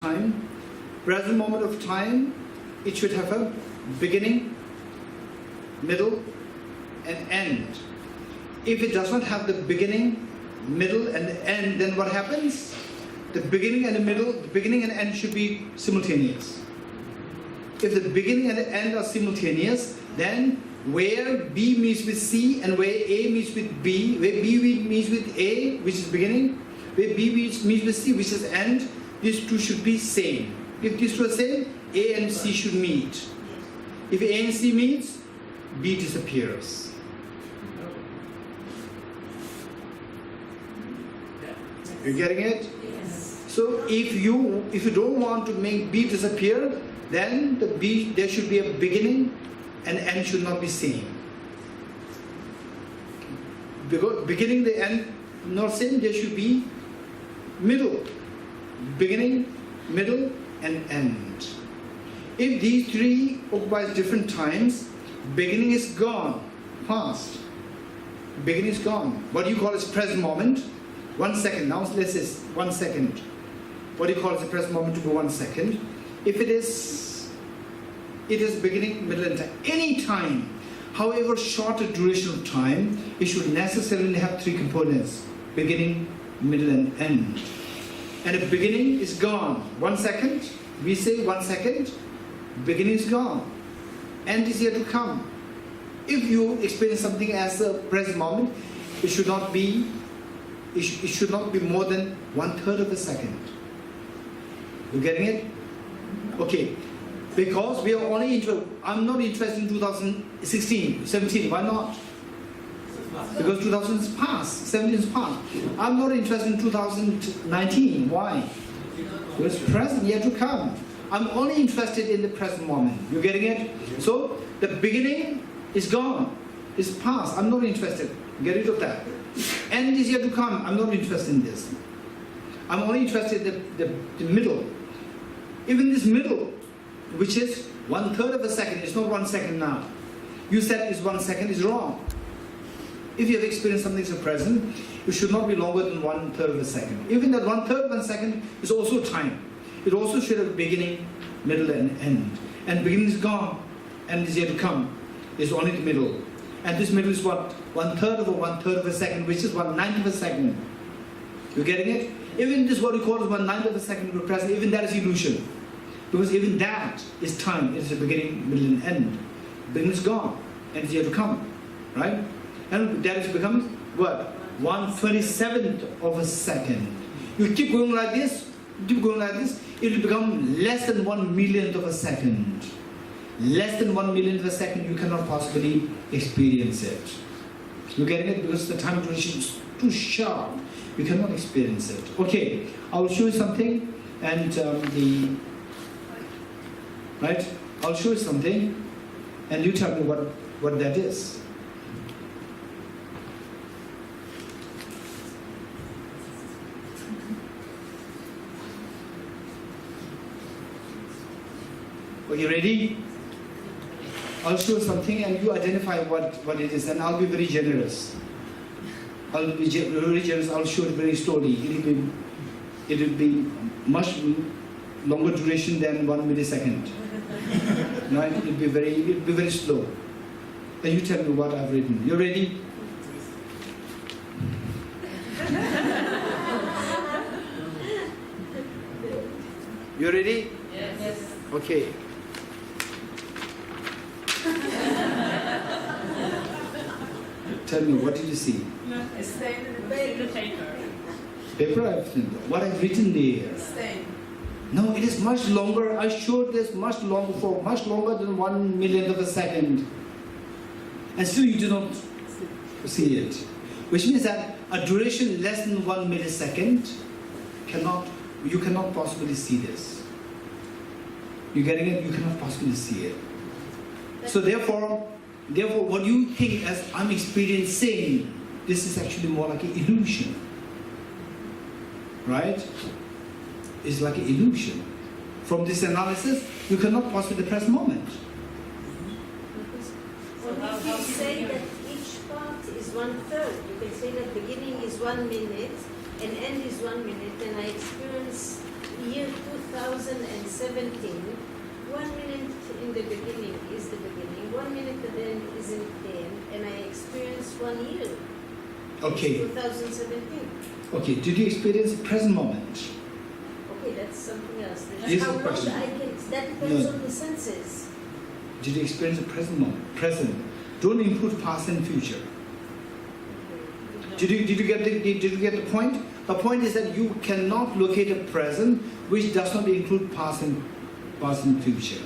time, present moment of time, it should have a beginning, middle, and end. If it does not have the beginning, middle, and end, then what happens? The beginning and the middle, the beginning and end should be simultaneous. If the beginning and the end are simultaneous, then where B meets with C and where A meets with B, where B meets with A, which is beginning, where B meets with C, which is end, these two should be same. If these two are same, A and C should meet. If A and C meets, B disappears. You getting it? Yes. So if you don't want to make B disappear, then there should be a beginning and end should not be same. Because beginning the end not same, there should be middle. Beginning, middle, and end. If these three occupy different times, beginning is gone, past. Beginning is gone. What do you call is present moment? 1 second. Now let's say 1 second. What do you call is the present moment to go 1 second? If it is beginning, middle, and end. Any time, however short a duration of time, it should necessarily have three components: beginning, middle, and end. And the beginning is gone. 1 second, we say 1 second, beginning is gone. End is yet to come. If you experience something as a present moment, it should not be more than 1/3 of a second. You getting it? Okay. Because we are only interested, I'm not interested in 2016, 17, why not? Because 2000 is past, 17 is past. I'm not interested in 2019, why? Because present, yet to come. I'm only interested in the present moment. You getting it? So, the beginning is gone, it's past, I'm not interested. Get rid of that. End is yet to come, I'm not interested in this. I'm only interested in the middle. Even this middle, which is 1/3 of a second, it's not 1 second now. You said it's 1 second, is wrong. If you have experienced something so present, it should not be longer than 1/3 of a second. Even that 1/3 of a second is also time. It also should have beginning, middle, and end. And beginning is gone, end is yet to come. It's only the middle. And this middle is what? 1/3 of a second, which is 1/9 of a second. You getting it? Even this, what we call is 1/9 of a second to present, even that is illusion. Because even that is time. It is the beginning, middle, and end. Beginning is gone, and it's yet to come. Right? And that is becomes what? 1/27th of a second. You keep going like this, it will become less than 1/1,000,000th of a second. Less than 1/1,000,000th of a second, you cannot possibly experience it. You getting it? Because the time duration is too sharp. You cannot experience it. Okay, I will show you something, and right? I'll show you something, and you tell me what that is. Are you ready? I'll show you something, and you identify what it is, and I'll be very generous. I'll be very generous. I'll show it very slowly. It will be much longer duration than 1 millisecond. Right? It'll be very slow. And you tell me what I've written. You ready? You ready? Yes. Okay. Tell me, what did you see? A stain in the paper. Paper I've written. What I've written there? Stain. No, it is much longer. I showed this much longer than 1/1,000,000th of a second. And still you do not see it. Which means that a duration less than 1 millisecond, you cannot possibly see this. You getting it? You cannot possibly see it. So therefore, what you think as I'm experiencing, this is actually more like an illusion. Right? It's like an illusion. From this analysis, you cannot possibly the present moment. Well, if you say that each part is 1/3, you can say that beginning is 1 minute and end is 1 minute, and I experience year 2000 17, 1 minute in the beginning is the beginning, 1 minute at the end isn't the end, and I experienced 1 year. Okay. It's 2017. Okay, did you experience the present moment? Okay, that's something else. That's Here's how the long question. I can, that depends No. on the senses. Did you experience the present moment? Present. Don't include past and future. Did you get the point? The point is that you cannot locate a present which does not include past and future.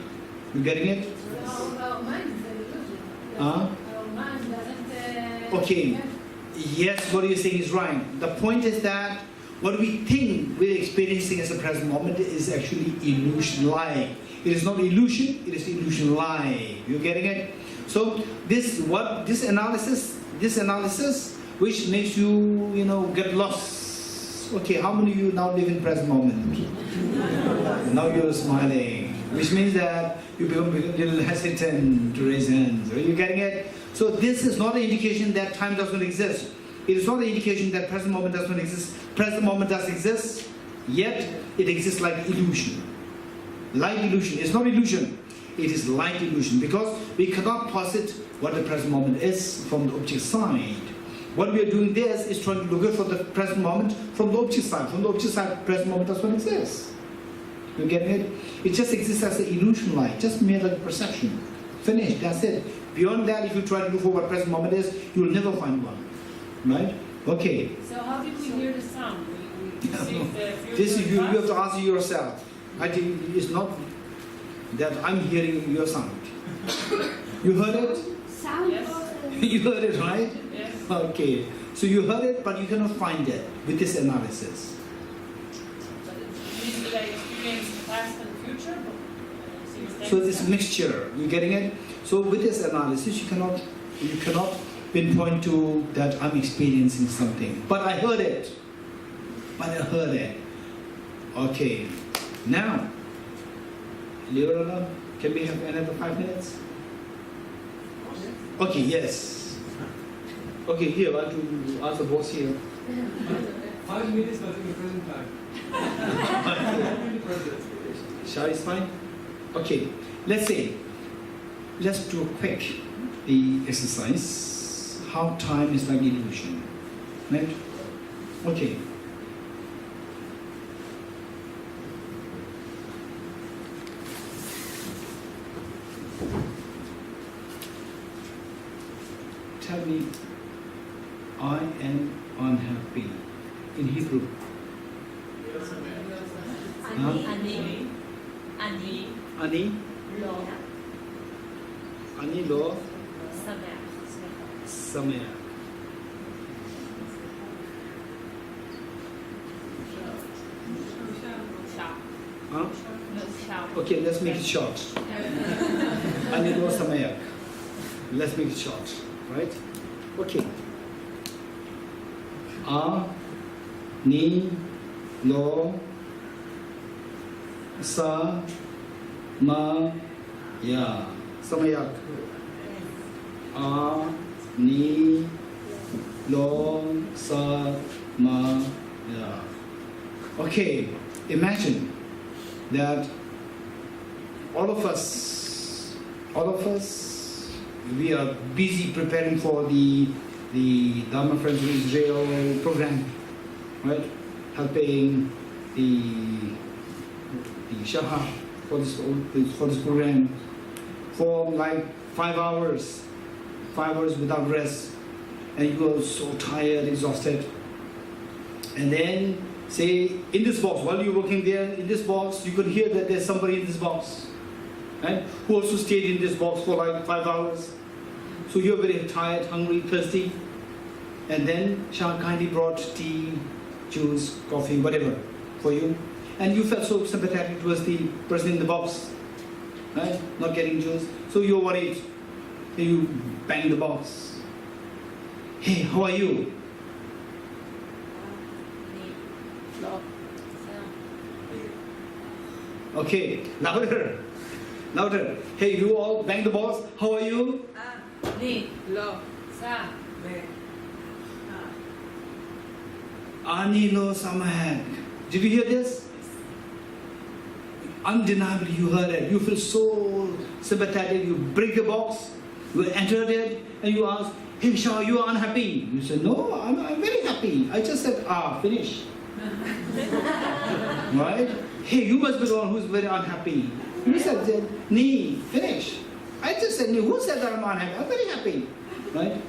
You getting it? Our mind is an illusion. Huh? Our mind doesn't. Okay. Yes, what you're saying is right. The point is that what we think we're experiencing as a present moment is actually illusion lie. It is not illusion, it is illusion lie. You getting it? So this analysis which makes you get lost. Okay, how many of you now live in present moment? Now you're smiling, which means that you become a little hesitant to raise hands. Are you getting it? So this is not an indication that time does not exist. It is not an indication that present moment does not exist. Present moment does exist, yet it exists like illusion. Light illusion. It's not illusion. It is light illusion because we cannot posit what the present moment is from the object side. What we are doing there is trying to look for the present moment from the object side. From the object side, present moment does not exist. You get it? It just exists as an illusion light, just mere like perception. Finished, that's it. Beyond that, if you try to look for what present moment is, you will never find one. Right? Okay. So how did we hear the sound? We received the future. This is you past? have to answer yourself. I think it's not that I'm hearing your sound. You heard it? Sound Yes. You heard it, right? Yes. Okay. So you heard it, but you cannot find it with this analysis. But it means that I experienced past and future. But, So this mixture, you getting it? So with this analysis, you cannot pinpoint to that I'm experiencing something. But I heard it. Okay. Now, Leonardo, can we have another 5 minutes? Okay, yes. Okay, here, I have to ask the boss here. 5 minutes, but in the present time. Shall is fine? Okay, let's do a quick exercise. How time is like illusion. Right? Okay. Tell me, I am unhappy in Hebrew. Ani, Ani lo sameach. Huh? Okay, let's make it short. Ani lo sameach. Let's make it short, right? Okay. Ni lo sa ma ya. Samayak. Ni lo sa ma ya. Okay, imagine that all of us, we are busy preparing for the Dharma Friends of Israel program, right? Helping the Shaha for this program for like 5 hours without rest, and you are so tired, exhausted. And then say in this box, while you're working there, in this box, you could hear that there's somebody in this box, right? Who also stayed in this box for like 5 hours. So you're very tired, hungry, thirsty, and then Shah kindly brought tea, juice, coffee, whatever for you, and you felt so sympathetic towards the person in the box, right? Not getting juice, so you're worried. Then you bang the box. Hey, how are you? Okay, louder. Hey, you all bang the box. How are you? Ni, lo, sa, me. Ani lo samahak. Did you hear this? undeniably you heard it. You feel so sympathetic. You break the box, you entered it, and you ask, hey Shah, you are unhappy. You said, no, I'm very happy. I just said, finish. Right? Hey, you must be the one who's very unhappy. You said, nee, finish. I just said, nee, who said that I'm unhappy? I'm very happy. Right?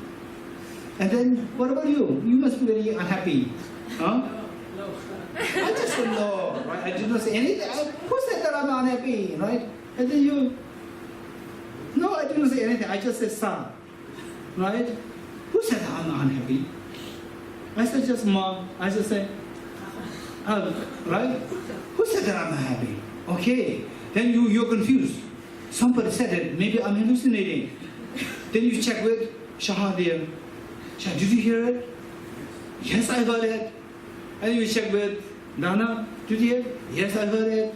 And then, what about you? You must be very unhappy. Huh? I just said no, right? I did not say anything. Who said that I'm unhappy, right? And then you, no, I didn't say anything. I just said son, right? Who said that I'm unhappy? I said just mom. I just said, right? Who said that I'm unhappy? Okay. Then you're confused. Somebody said it. Maybe I'm hallucinating. Then you check with Shahadir. Shah, did you hear it? Yes, I heard it. And you check with Nana, did you hear it? Yes, I heard it.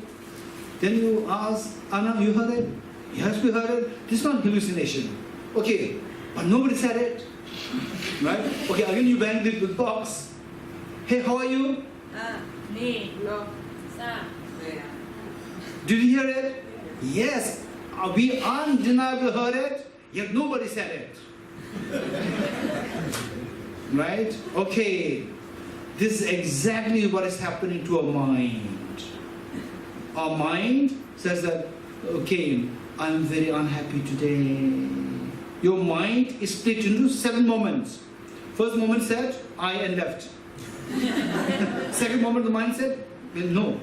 Then you ask Anna, you heard it? Yes, we heard it. This is not hallucination. Okay, but nobody said it. Right? Okay, again you bang the box. Hey, how are you? Me. No. Sa. Did you hear it? Yes, we undeniably heard it, yet nobody said it. Right? Okay. This is exactly what is happening to our mind. Our mind says that, okay, I'm very unhappy today. Your mind is split into 7 moments. First moment said, I and left. Second moment the mind said, well, no.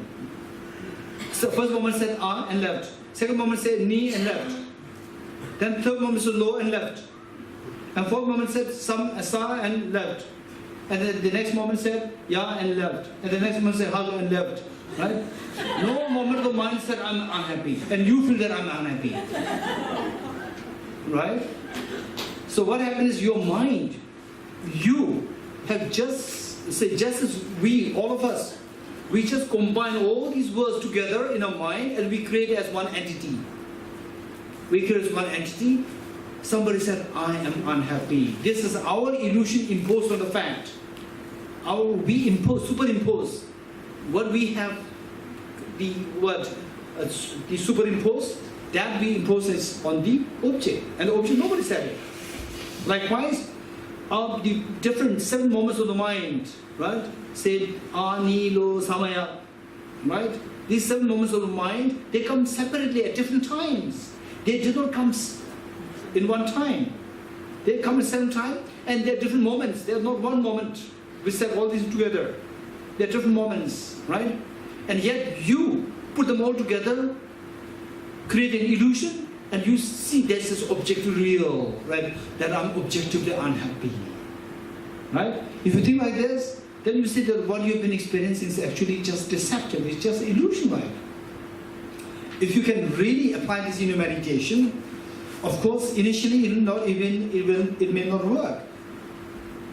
So first moment said, I and left. Second moment said, knee and left. Then third moment said, low and left. And fourth moment said, some, sa and left. And then the next moment said, yeah and left. And the next moment said, hug and left. Right? No moment the mind said, I'm unhappy. And you feel that I'm unhappy. Right? So what happens is your mind, you have just as we, all of us, we just combine all these words together in our mind and we create it as one entity. We create as one entity. Somebody said, I am unhappy. This is our illusion imposed on the fact. We impose, superimpose. What we have, the superimpose, that we impose is on the object. And the object, nobody said it. Likewise, of the different 7 moments of the mind, right? Say, Anilo, Samaya, right? These 7 moments of the mind, they come separately at different times. They do not come in one time. They come at 7 times, and they're different moments. They're not one moment. We said all these together. They're different moments, right? And yet you put them all together, create an illusion, and you see this is objectively real, right? That I'm objectively unhappy, right? If you think like this, then you see that what you've been experiencing is actually just deceptive. It's just illusion-like. If you can really apply this in your meditation, of course, initially it may not work.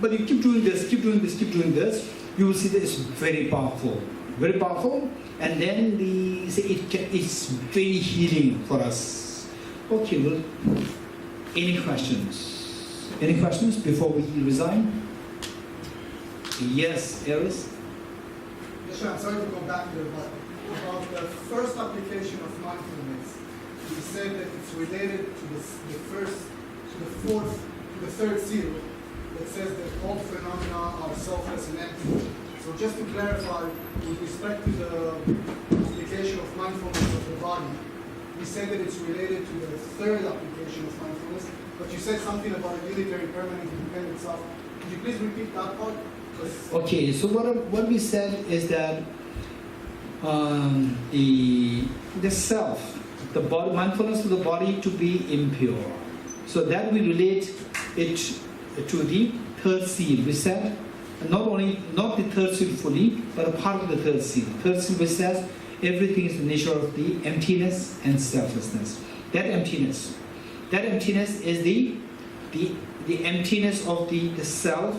But you keep doing this, keep doing this, keep doing this, you will see that it's very powerful. Very powerful, and then it's very healing for us. Okay, well, any questions? Any questions before we resign? Yes, Eris? Geshe, I'm sorry to go back there, but about the first application of mindfulness, you said that it's related to the third seal that says that all phenomena are selfless and empty. So just to clarify, with respect to the application of mindfulness of the body, we said that it's related to the third application of mindfulness, but you said something about a unitary, permanent, independent self. Could you please repeat that part? Okay, so what we said is that the self, the body, mindfulness of the body to be impure. So that we relate it to the third seal. We said not the third seal fully, but a part of the third seal. Third seal which says everything is the nature of the emptiness and selflessness. That emptiness is the emptiness of the self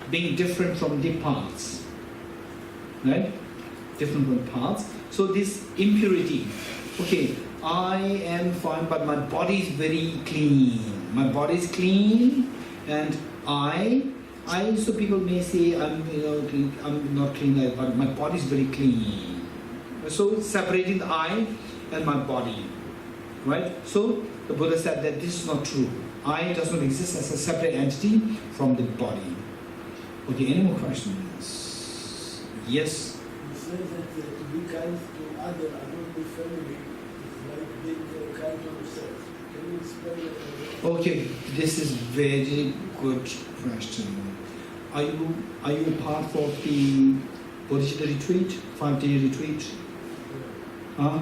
being different from the parts. Right? Different from parts. So this impurity, okay, I am fine, but my body is very clean. My body is clean, and so people may say I'm not clean, but my body is very clean. So separating the I and my body, right? So the Buddha said that this is not true. I does not exist as a separate entity from the body. Okay, any more questions? Yes? You say that to be kind to others, not only family, is like being kind to yourself. Can you explain that? Okay, this is very good question. Are you part of the Bodhisattva retreat, 5-day retreat? Huh?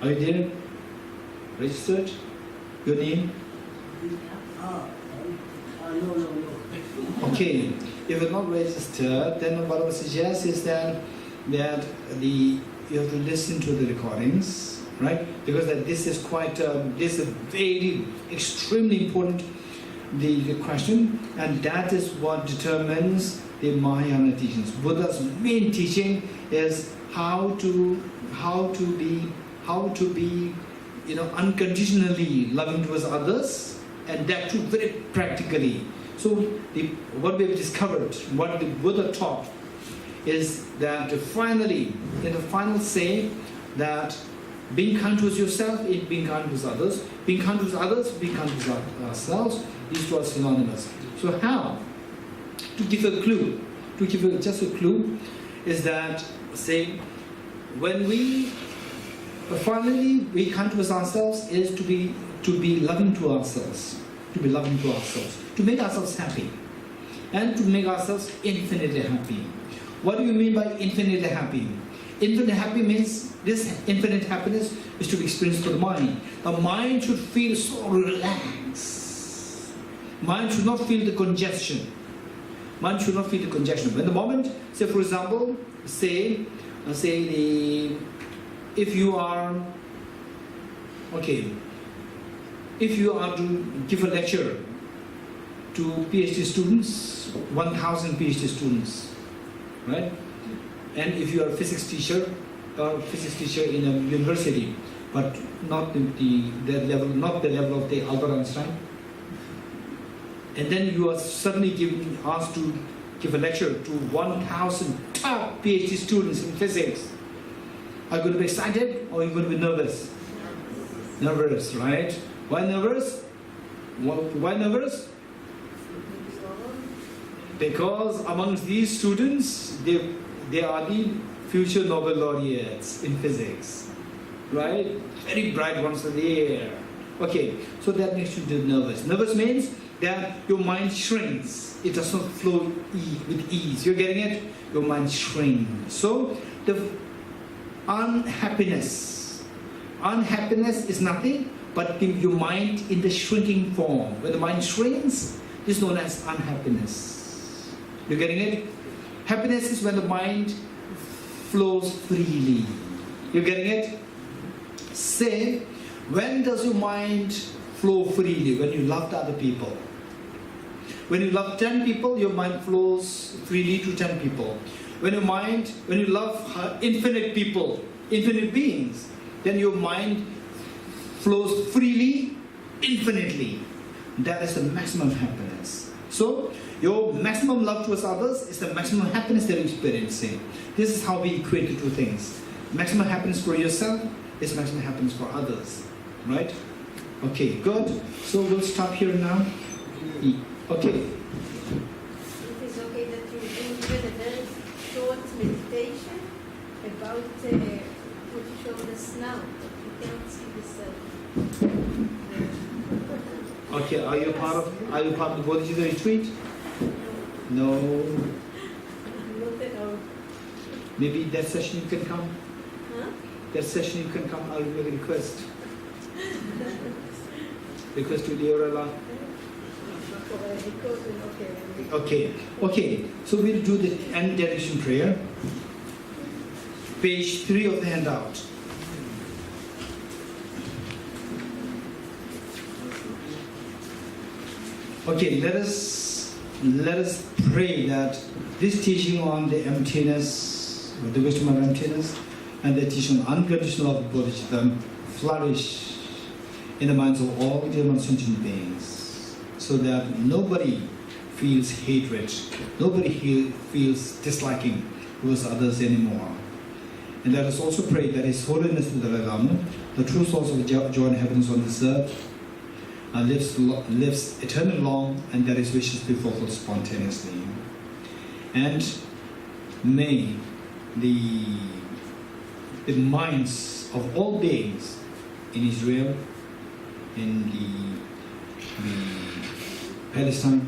Are you there? Registered? Your name? No. Okay, if you're not registered, then what I would suggest is that you have to listen to the recordings, right? Because this is this is very extremely important the question, and that is what determines the Mahayana teachings. Buddha's main teaching is how to be unconditionally loving towards others, and that too very practically. So what we have discovered, what the Buddha taught, is that finally, in the final say, that being kind towards yourself is being kind towards others, being kind towards others, being kind towards ourselves, these two are synonymous. So how? To give a clue, just a clue, is that, say, when we finally be kind towards ourselves is to be loving to ourselves, to make ourselves happy, and to make ourselves infinitely happy. What do you mean by infinitely happy? Infinite happy means this infinite happiness is to be experienced for the mind. The mind should feel so relaxed. Mind should not feel the congestion. Mind should not feel the congestion. When the moment, say for example, if you are to give a lecture to PhD students, 1,000 PhD students, right? And if you are a physics teacher in a university, but not the level of the Albert Einstein, and then you are suddenly asked to give a lecture to 1,000 top PhD students in physics. Are you going to be excited or are you going to be nervous? Nervous, right? Why nervous? Why nervous? Because amongst these students, they are the future Nobel laureates in physics, right? Very bright ones are there. Okay, so that makes you nervous. Nervous means that your mind shrinks. It does not flow with ease. You're getting it? Your mind shrinks. So the unhappiness is nothing but your mind in the shrinking form. When the mind shrinks, this is known as unhappiness. You're getting it? Happiness is when the mind flows freely. You're getting it? Say, when does your mind flow freely? When you love other people. When you love 10 people, your mind flows freely to 10 people. When you love infinite people, infinite beings, then your mind flows freely, infinitely. That is the maximum happiness. So, your maximum love towards others is the maximum happiness that you're experiencing. This is how we equate the two things. Maximum happiness for yourself is maximum happiness for others. Right? Okay, good. So we'll stop here now. Okay. It is okay that you do even a very short meditation about what you showed us now. You cannot see this. Okay, are you part of the Bodhisattva retreat? No. Not at all. Maybe that session you can come. Huh? That session you can come. I'll make a request. Request to the Orala. Okay. So we'll do the end dedication prayer. Page 3 of the handout. Okay, let us pray that this teaching on the emptiness, the wisdom of emptiness, and the teaching on unconditional love of Bodhisattva flourish in the minds of all human sentient beings, so that nobody feels hatred, nobody feels disliking towards others anymore, And let us also pray that His Holiness the Dalai Lama, the true source of joy and happiness on this earth, lives eternally long, and that His wishes be fulfilled spontaneously. And may the minds of all beings in Israel, in the Palestine,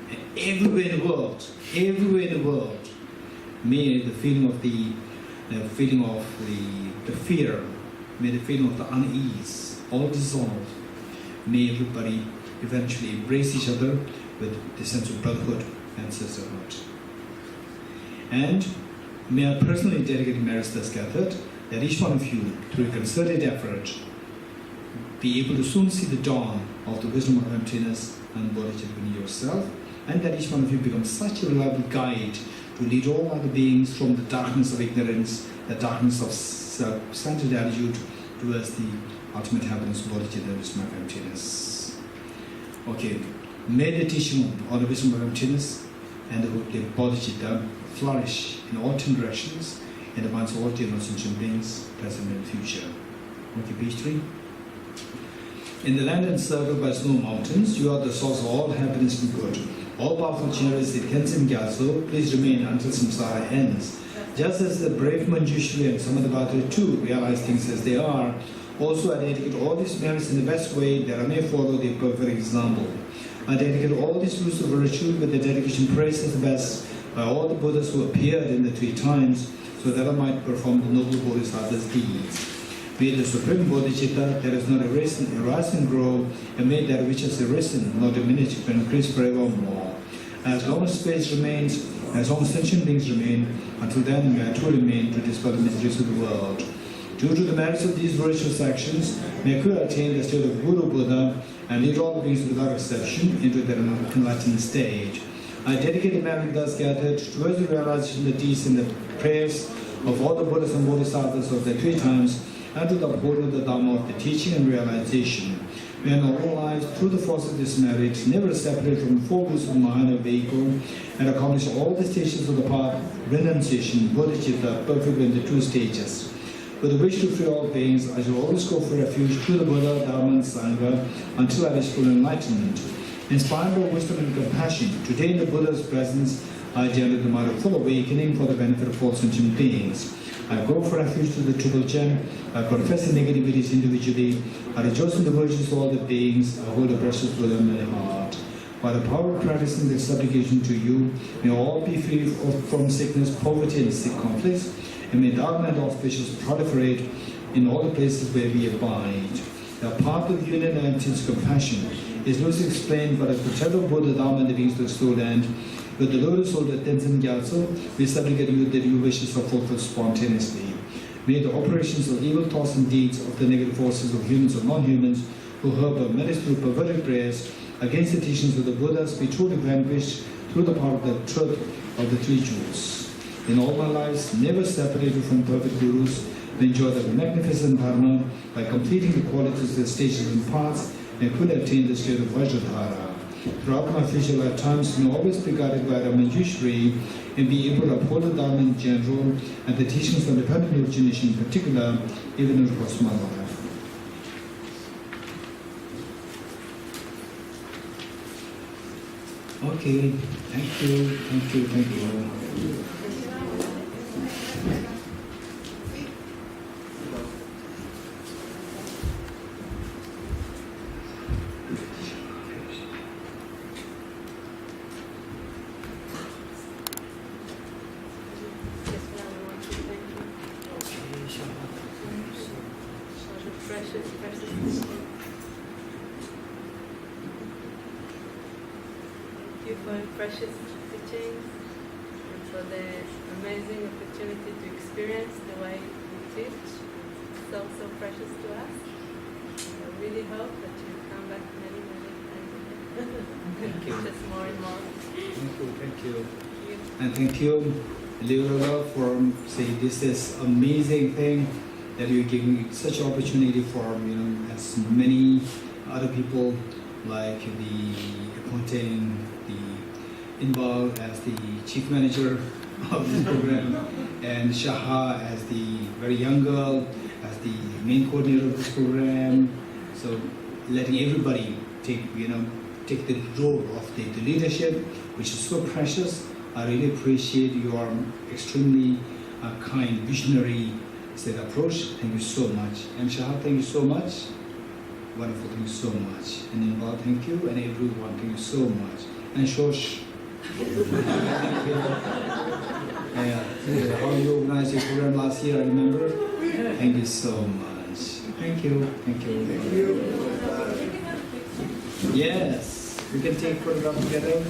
and everywhere in the world, may the feeling of the fear, may the feeling of the unease all dissolve. May everybody eventually embrace each other with the sense of brotherhood and sisterhood. And may I personally dedicate merits thus gathered, that each one of you, through a concerted effort, be able to soon see the dawn of the wisdom of emptiness and bodhicitta in yourself, and that each one of you becomes such a reliable guide to lead all other beings from the darkness of ignorance, the darkness of self-centered attitude, towards the ultimate happiness of bodhicitta, wisdom of emptiness. Okay, may the teaching on the wisdom of emptiness and the bodhicitta flourish in all 10 directions in the minds of all dear sentient beings, present and future. Okay, page 3. In the land encircled by snow mountains, you are the source of all happiness and good. All powerful generous the Tenzin Gyatso, please remain until samsara ends. Just as the brave Manjushri and Samadhavata too realize things as they are, also I dedicate all these merits in the best way that I may follow their perfect example. I dedicate all these rules of virtue with the dedication praised as the best by all the Buddhas who appeared in the 3 times, so that I might perform the noble Bodhisattva's deeds. May the Supreme Bodhicitta that has not arisen, arise and grow, and may that which has arisen not diminish but increase forevermore. As long as space remains, as long as sentient beings remain, until then may I too remain to dispel the miseries of the world. Due to the merits of these virtuous actions, may I attain the state of Guru Buddha and lead all beings without exception into their enlightened state. I dedicate the merit thus gathered towards the realization of the deeds and the prayers of all the Buddhas and Bodhisattvas of the 3 times, and to the upholding of the Dhamma of the teaching and realization. May in all lives, through the force of this merit, never separate from the 4 wheels of the mind or vehicle, and accomplish all the stages of the path, renunciation, bodhicitta, perfectly in the 2 stages. With the wish to free all beings, I shall always go for refuge to the Buddha, Dharma, and Sangha until I reach full enlightenment. Inspired by wisdom and compassion, today in the Buddha's presence, I generate the mind of full awakening for the benefit of all sentient beings. I go for refuge to the Triple Gem. I confess the negativities individually. I rejoice in the virtues of all the beings. I hold the precious Buddha in my heart. By the power of practicing this supplication to you, may all be free from sickness, poverty, and sick conflicts, and may Dharma and auspicious proliferate in all the places where we abide. The path of union and emptiness compassion is loosely explained by the protector of Buddha, Dharma, and the beings of the soul land. With the lotus soul of Tenzin Gyatso, we supplicate you that your wishes are fulfilled spontaneously. May the operations of evil thoughts and deeds of the negative forces of humans or non-humans who harbor menace through perverted prayers against the teachings of the Buddhas be truly vanquished through the power of the truth of the 3 jewels. In all my lives, never separated from perfect gurus, we enjoy the magnificent Dharma by completing the qualities, the stages and paths, and could attain the state of Vajradhara. Throughout my future lifetimes, may always be guided by the Manjushri and be able to uphold the Dharma in general and the teachings of the independent origination in particular, even in the course of my life. Okay, thank you, thank you, thank you. Precious teachings and for the amazing opportunity to experience the way you teach. So precious to us. I really hope that you come back many times and teach us more and more. Thank you. And thank you, Leola, for saying this is amazing thing that you're giving such opportunity for as many other people, like the appointing the involved as the chief manager of this program, and Shaha as the very young girl, as the main coordinator of this program. So letting everybody take the role of the leadership, which is so precious. I really appreciate your extremely kind, visionary approach. Thank you so much. And Shaha, thank you so much. Wonderful, thank you so much. And Inbal, thank you. And everyone, thank you so much. And Shosh, thank you. How you organized your program last year, I remember. Thank you so much. Thank you. Thank you. Thank you. Yes, we can take photograph together.